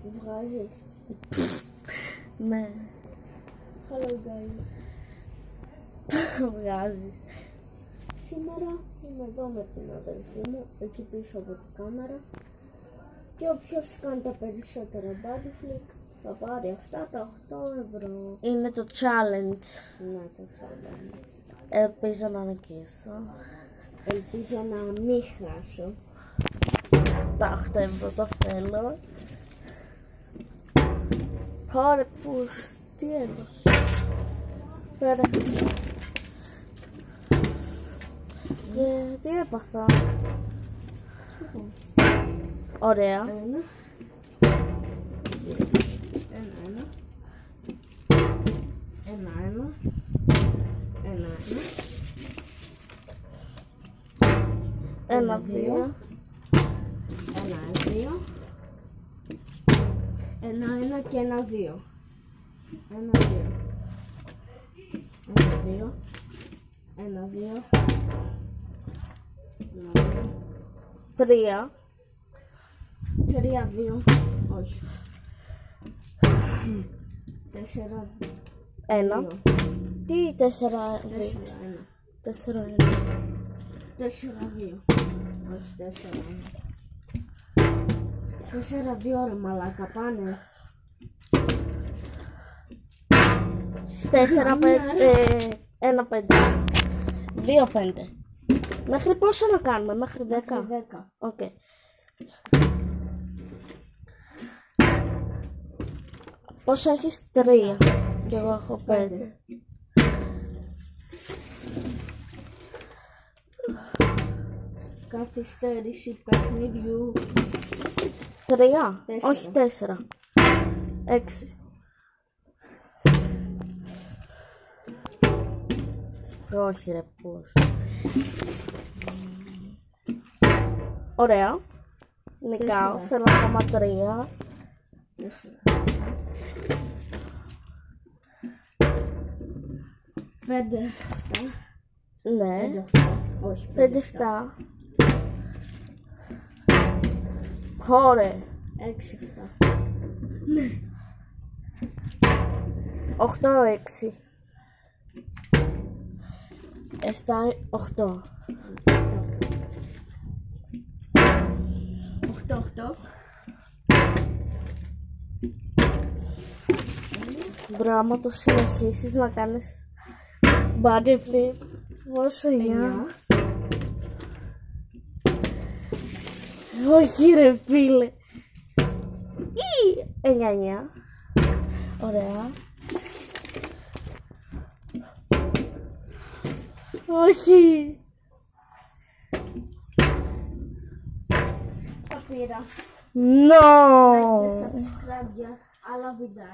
Βγάζεις. Ναι. Hello guys. Βγάζεις. Σήμερα είμαι εδώ με την αδελφή μου, εκεί πίσω από την κάμερα. Και όποιος κάνει τα περισσότερα body flick θα πάρει αυτά τα 8 ευρώ. Είναι το challenge. Ναι, το challenge. Ελπίζω να νικήσω. Ελπίζω να μην χάσω. Τα 8 ευρώ το θέλω. Ωραία, πούς, τι έδωσε. Φέρε. Τι έπαθα. Ωραία. Ένα. Ένα, δύο. Ένα και ένα δύο. Ένα, δύο. Τρία. Τρία, δύο. Όχι. Τέσσερα. Ένα. Τι τέσσερα, Τέσσερα, ένα. τέσσερα, ένα. Τέσσερα, δύο. Όχι, τέσσερα, ένα. Τέσσερα, δύο, ρε μαλάκα, πάνε. Τέσσερα, πέντε, ένα, πέντε. Δύο, πέντε. Μέχρι πόσο να κάνουμε, μέχρι 10. 10. Οκ. Πόσο έχεις? 3. Και εγώ έχω 5. Καθυστέρηση παιχνιδιού. 3. 4. Όχι 4. 6. Όχι ρε, πώς. Ωραία. Νικάω, θέλω ακόμα 3. 5, 7. Ναι. 5, 8. Όχι, 5, 7. Ωραία. 6, 7. Ναι. 8, 6. 7, 8. 8, 8. Μπρο, άμα το συνεχίσεις να κάνεις body flip, πόσο 9. Όχι ρε φίλε. 9. Ωραία. Όχι. Τα πήρα. No. Like και subscribe για άλλα βιντεάκια.